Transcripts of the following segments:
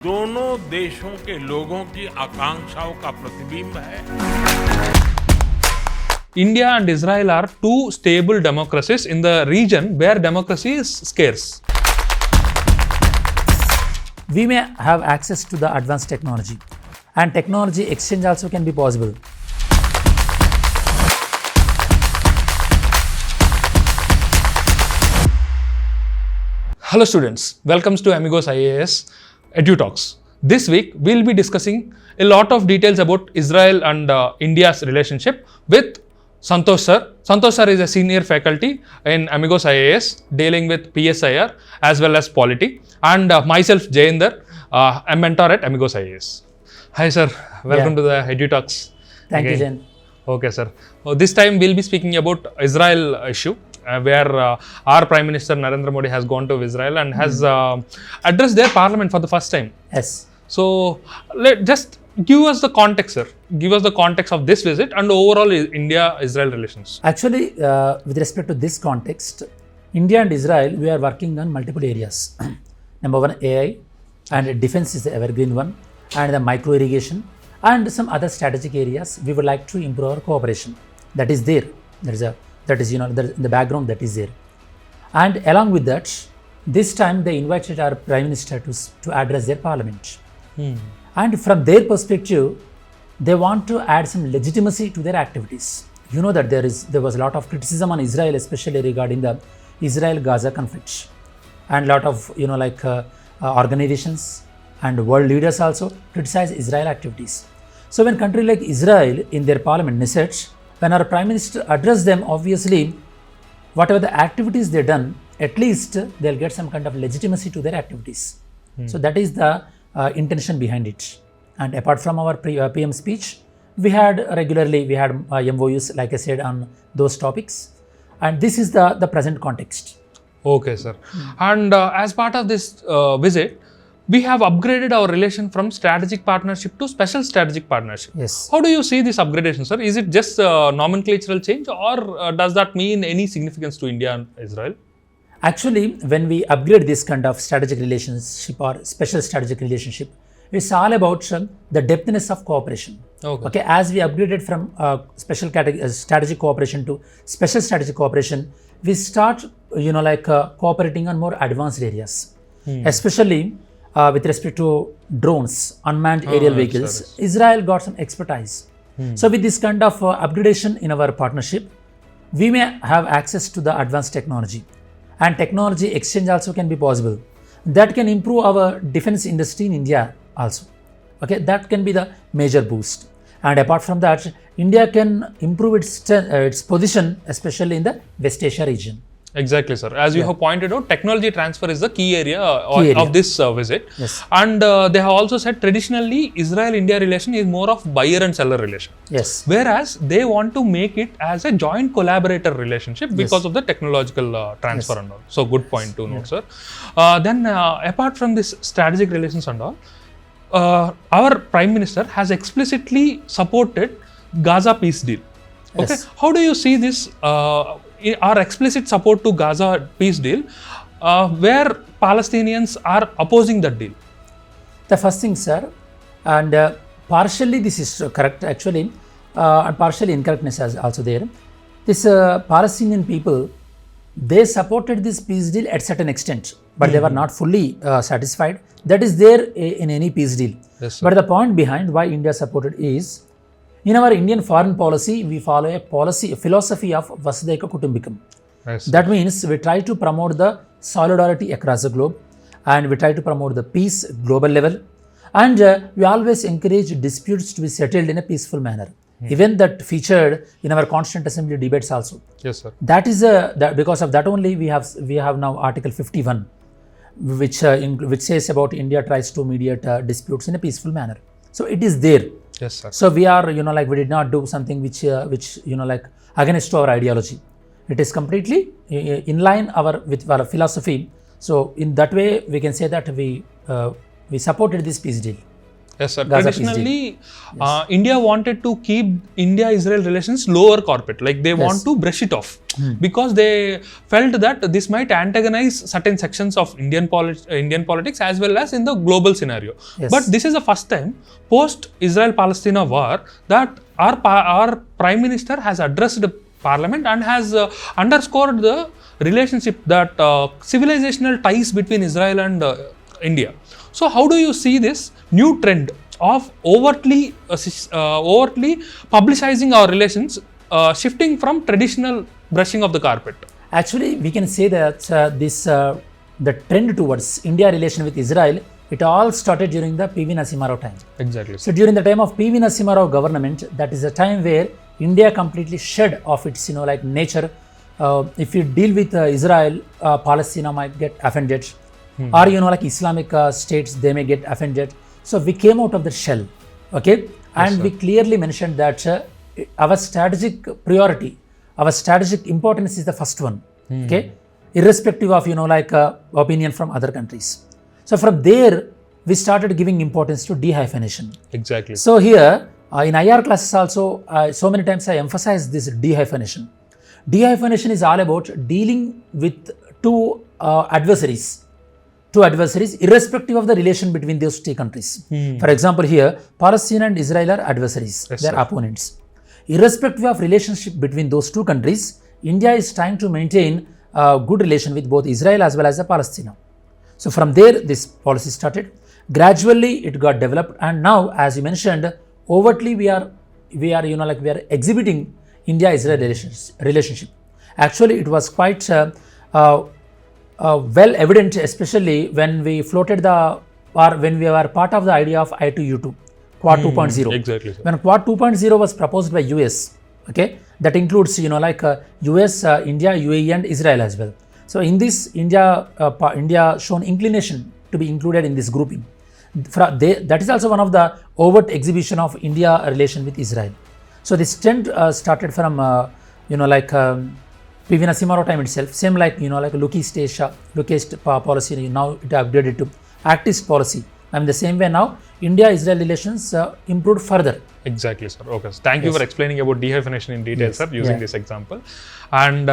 दोनों देशों के लोगों की आकांक्षाओं का प्रतिबिंब है। India and Israel are two stable democracies in the region where democracy is scarce. We may have access to the advanced technology, and technology exchange also can be possible. Hello students, welcome to Amigos IAS Edu Talks. This week we'll be discussing a lot of details about Israel and India's relationship with Santosh sir. Santosh sir is a senior faculty in Amigos IAS dealing with PSIR as well as polity, and myself Jayender, a mentor at Amigos IAS. Hi sir, welcome to the Edu Talks. Thank you, Jain. Okay sir. This time we'll be speaking about Israel issue. Where our Prime Minister Narendra Modi has gone to Israel and has addressed their parliament for the first time. Yes. So, just give us the context, sir. Give us the context of this visit and overall India-Israel relations. Actually, with respect to this context, India and Israel, we are working on multiple areas. Number one, AI, and defense is the evergreen one, and the micro irrigation, and some other strategic areas. We would like to improve our cooperation. That is there. That is in the background, that is there. And along with that, this time they invited our Prime Minister to address their parliament. And from their perspective, they want to add some legitimacy to their activities. You know that there was a lot of criticism on Israel, especially regarding the Israel-Gaza conflict. And a lot of organizations and world leaders also criticize Israel activities. So when country like Israel in their parliament, Knesset, when our Prime Minister addressed them, obviously, whatever the activities they've done, at least they'll get some kind of legitimacy to their activities. So that is the intention behind it. And apart from our PM speech, we had MOUs, like I said, on those topics. And this is the present context. Okay, sir. And as part of this visit, we have upgraded our relation from strategic partnership to special strategic partnership. Yes. How do you see this upgradation, sir? Is it just a nomenclatural change, or does that mean any significance to India and Israel? Actually, when we upgrade this kind of strategic relationship or special strategic relationship, it's all about the depthness of cooperation. Okay. As we upgraded from special strategic cooperation to special strategic cooperation, we start, cooperating on more advanced areas, especially with respect to drones, unmanned aerial vehicles. Israel got some expertise. So with this kind of upgradation in our partnership, we may have access to the advanced technology, and technology exchange also can be possible. That can improve our defense industry in India also. Okay, that can be the major boost. And apart from that, India can improve its position, especially in the WestAsia region. Exactly, sir. As you have pointed out, technology transfer is the key area of this visit. Yes. And they have also said traditionally Israel-India relation is more of buyer and seller relation. Yes. Whereas they want to make it as a joint collaborator relationship because of the technological transfer and all. So good point to note, sir. Then apart from this strategic relations and all, our Prime Minister has explicitly supported Gaza peace deal. Okay. Yes. How do you see this? Our explicit support to Gaza peace deal, where Palestinians are opposing that deal? The first thing, sir, and partially this is correct actually, and partially incorrectness is also there. This Palestinian people, they supported this peace deal at certain extent, but they were not fully satisfied. That is there in any peace deal. Yes, but the point behind why India supported is, in our Indian foreign policy, we follow a philosophy of Vasudhaiva Kutumbikam. Yes. That means we try to promote the solidarity across the globe, and we try to promote the peace global level, and we always encourage disputes to be settled in a peaceful manner. Even that featured in our Constituent Assembly debates also. Yes, sir. That is because of that only we have now Article 51, which says about India tries to mediate disputes in a peaceful manner. So it is there. Yes, sir. So we are, we did not do something which against our ideology. It is completely in line with our philosophy. So in that way, we can say that we supported this peace deal. Yes, sir. Gaza peace deal. Traditionally, India wanted to keep India-Israel relations lower carpet. Like they want to brush it off because they felt that this might antagonize certain sections of Indian politics as well as in the global scenario. Yes. But this is the first time post-Israel-Palestina war that our Prime Minister has addressed the Parliament and has underscored the relationship that civilizational ties between Israel and India. So how do you see this new trend of overtly publicizing our relations, shifting from traditional brushing of the carpet? Actually, we can say that the trend towards India relation with Israel, it all started during the PV Narasimha Rao time. Exactly. So during the time of PV Narasimha Rao government, that is a time where India completely shed of its nature. If you deal with Israel, Palestine might get offended. Or like Islamic states, they may get offended. So we came out of the shell, okay, and we clearly mentioned that our strategic priority, our strategic importance is the first one, okay, irrespective of opinion from other countries. So from there we started giving importance to de-hyphenation. Exactly. So here in IR classes also, so many times I emphasize this de-hyphenation. De-hyphenation is all about dealing with two adversaries, irrespective of the relation between those two countries. For example, here, Palestine and Israel are adversaries, they are opponents. Irrespective of relationship between those two countries, India is trying to maintain a good relation with both Israel as well as Palestine. So from there, this policy started. Gradually, it got developed, and now, as you mentioned, overtly we are exhibiting India-Israel relationship. Actually, it was quite well evident, especially when we floated when we were part of the idea of I2U2, Quad 2.0. Exactly, sir. When Quad 2.0 was proposed by US, okay, that includes US, India, UAE, and Israel as well. So in this, India shown inclination to be included in this grouping. That is also one of the overt exhibition of India relation with Israel. So this trend started from PV Narasimha Rao time itself, same Lukist policy, now it upgraded to Actist policy. And the same way now, India-Israel relations improved further. Exactly, sir. Okay. So thank you for explaining about de-hyphenation in detail, sir, using this example. And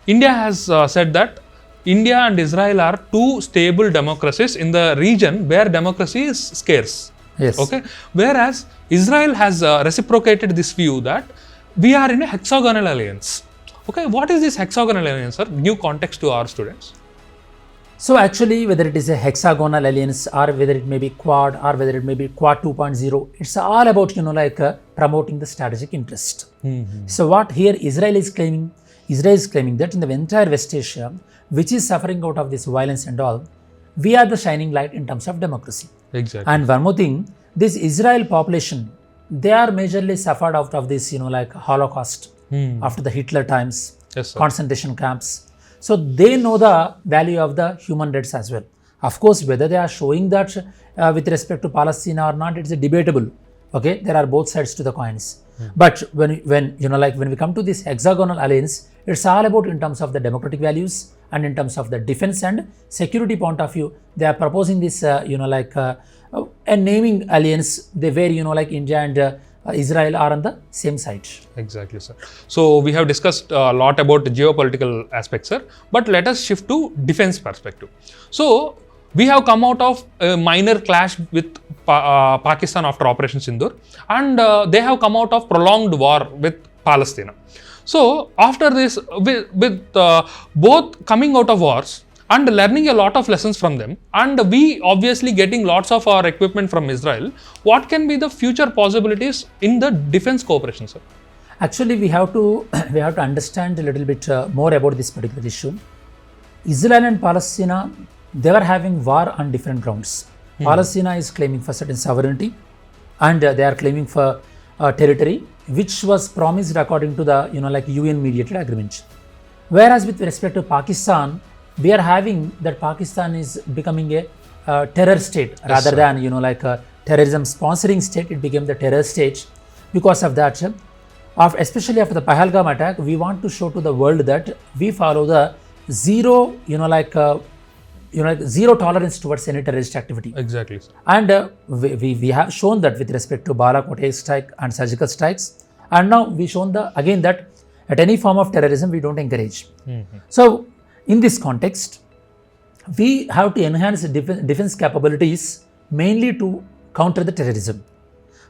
India has said that India and Israel are two stable democracies in the region where democracy is scarce. Yes. Okay. Whereas Israel has reciprocated this view that we are in a hexagonal alliance. Okay, what is this hexagonal alliance, sir? Give context to our students. So actually, whether it is a hexagonal alliance or whether it may be Quad or whether it may be Quad 2.0, it's all about promoting the strategic interest. So what here Israel is claiming that in the entire WestAsia, which is suffering out of this violence and all, we are the shining light in terms of democracy. Exactly. And one more thing, this Israel population, they are majorly suffered out of this Holocaust after the Hitler times, concentration camps. So they know the value of the human rights as well. Of course, whether they are showing that with respect to Palestine or not, it's debatable. Okay, there are both sides to the coins. But when we come to this hexagonal alliance, it's all about in terms of the democratic values and in terms of the defense and security point of view. They are proposing this a naming alliance where India and Israel are on the same side. Exactly, sir. So we have discussed a lot about the geopolitical aspects, sir. But let us shift to defense perspective. So we have come out of a minor clash with Pakistan after Operation Sindoor, and they have come out of prolonged war with Palestine. So after this, with both coming out of wars and learning a lot of lessons from them, and we obviously getting lots of our equipment from Israel, what can be the future possibilities in the defense cooperation, sir? Actually, we have to understand a little bit more about this particular issue. Israel and Palestine, they were having war on different grounds. Palestine is claiming for certain sovereignty, and they are claiming for territory which was promised according to the UN mediated agreement. Whereas with respect to Pakistan, we are having that Pakistan is becoming a terror state rather than a terrorism sponsoring state. It became the terror state. Because of that, especially after the Pahalgam attack, we want to show to the world that we follow the zero zero tolerance towards any terrorist activity. Exactly, sir. And we have shown that with respect to Balakot airstrike and surgical strikes. And now we shown again that at any form of terrorism we don't encourage. So in this context, we have to enhance defense capabilities mainly to counter the terrorism.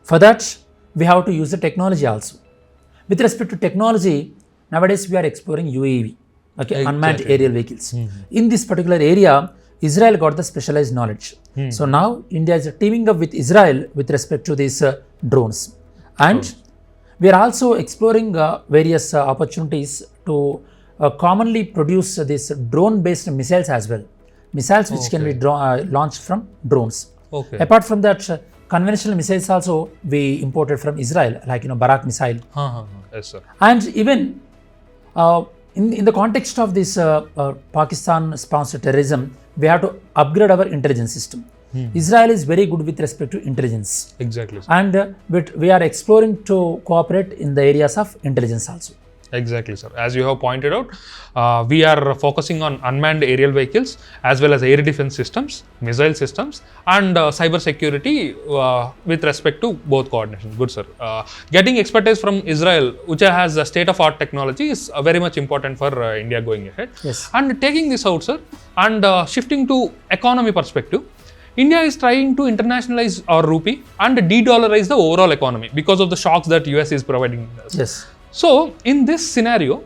For that, we have to use the technology also. With respect to technology, nowadays we are exploring UAV, unmanned aerial vehicles. In this particular area, Israel got the specialized knowledge. So now India is teaming up with Israel with respect to these drones. And we are also exploring various opportunities to commonly produce these drone-based missiles as well. Missiles which can be launched from drones. Apart from that, conventional missiles also we imported from Israel, like Barak missile. Yes, sir. And even in the context of this Pakistan-sponsored terrorism, we have to upgrade our intelligence system. Israel is very good with respect to intelligence. Exactly, sir. And we are exploring to cooperate in the areas of intelligence also. Exactly, sir. As you have pointed out, we are focusing on unmanned aerial vehicles as well as air defense systems, missile systems, and cyber security with respect to both coordination. Good, sir. Getting expertise from Israel, which has state-of-art technology, is very much important for India going ahead. Yes. And taking this out, sir, and shifting to economy perspective, India is trying to internationalize our rupee and de-dollarize the overall economy because of the shocks that US is providing us. Yes. So, in this scenario,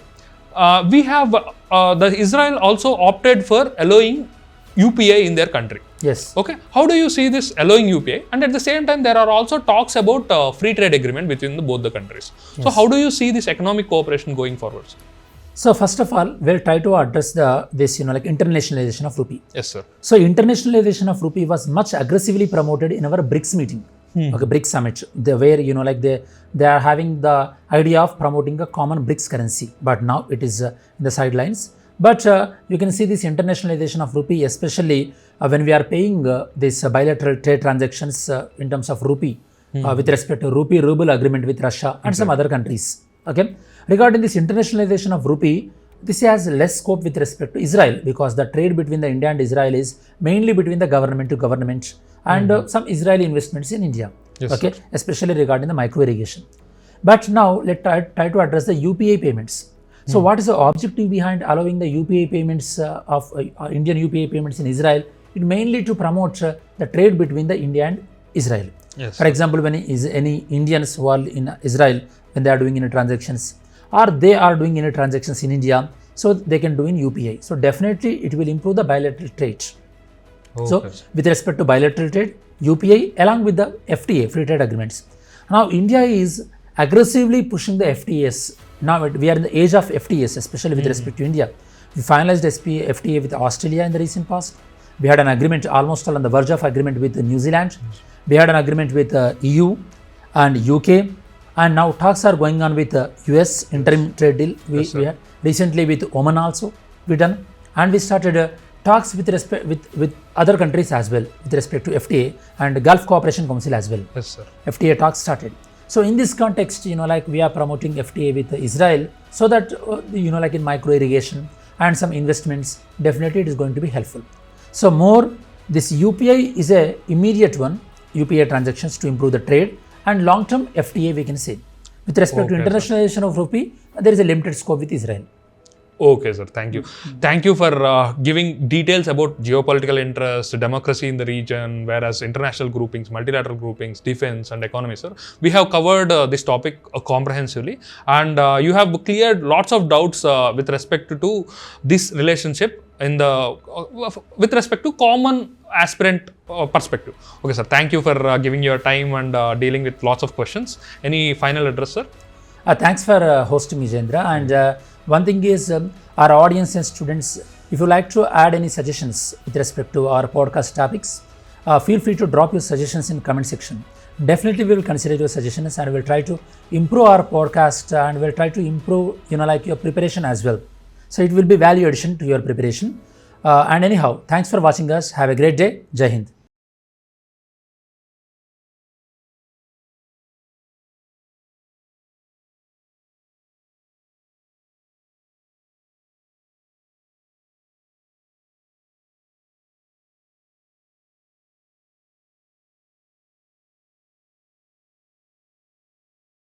we have the Israel also opted for allowing UPI in their country. Yes. Okay. How do you see this allowing UPI? And at the same time, there are also talks about free trade agreement between both the countries. Yes. So, how do you see this economic cooperation going forward? So, first of all, we'll try to address this internationalization of rupee. Yes, sir. So, internationalization of rupee was much aggressively promoted in our BRICS meeting. BRICS summit, where they are having the idea of promoting a common BRICS currency, but now it is in the sidelines. But you can see this internationalization of rupee, especially when we are paying these bilateral trade transactions in terms of rupee with respect to rupee ruble agreement with Russia and some other countries. Okay, regarding this internationalization of rupee, this has less scope with respect to Israel because the trade between the India and Israel is mainly between the government to government and some Israeli investments in India. Yes, okay, sir. Especially regarding the micro irrigation. But now let's try to address the UPI payments. So what is the objective behind allowing the UPI payments of Indian UPI payments in Israel? It mainly to promote the trade between the India and Israel. Yes. For example, when any Indians who are in Israel, when they are doing any transactions or they are doing any transactions in India, so they can do in UPI. So definitely it will improve the bilateral trade. Okay. So with respect to bilateral trade, UPI along with the FTA, free trade agreements. Now India is aggressively pushing the FTAs. Now we are in the age of FTAs, especially with respect to India. We finalized FTA with Australia in the recent past. We had an agreement almost on the verge of agreement with New Zealand. We had an agreement with EU and UK. And now talks are going on with US interim trade deal. We had recently with Oman also we done. And we started talks with other countries as well with respect to FTA and Gulf Cooperation Council as well. Yes, sir. FTA talks started. So in this context, we are promoting FTA with Israel so that, in micro irrigation and some investments, definitely it is going to be helpful. So more, this UPI is a immediate one, UPI transactions to improve the trade, and long-term FTA we can say. With respect to internationalization of rupee, there is a limited scope with Israel. Okay, sir. Thank you. Thank you for giving details about geopolitical interests, democracy in the region, whereas international groupings, multilateral groupings, defense and economy, sir. We have covered this topic comprehensively, and you have cleared lots of doubts with respect to this relationship in the with respect to common aspirant perspective. Okay, sir. Thank you for giving your time and dealing with lots of questions. Any final address, sir? Thanks for hosting me, Jendra. And one thing is, our audience and students, if you like to add any suggestions with respect to our podcast topics, feel free to drop your suggestions in comment section. Definitely we will consider your suggestions and we'll try to improve our podcast and we'll try to improve, your preparation as well. So it will be value addition to your preparation. And anyhow, thanks for watching us. Have a great day. Jai Hind.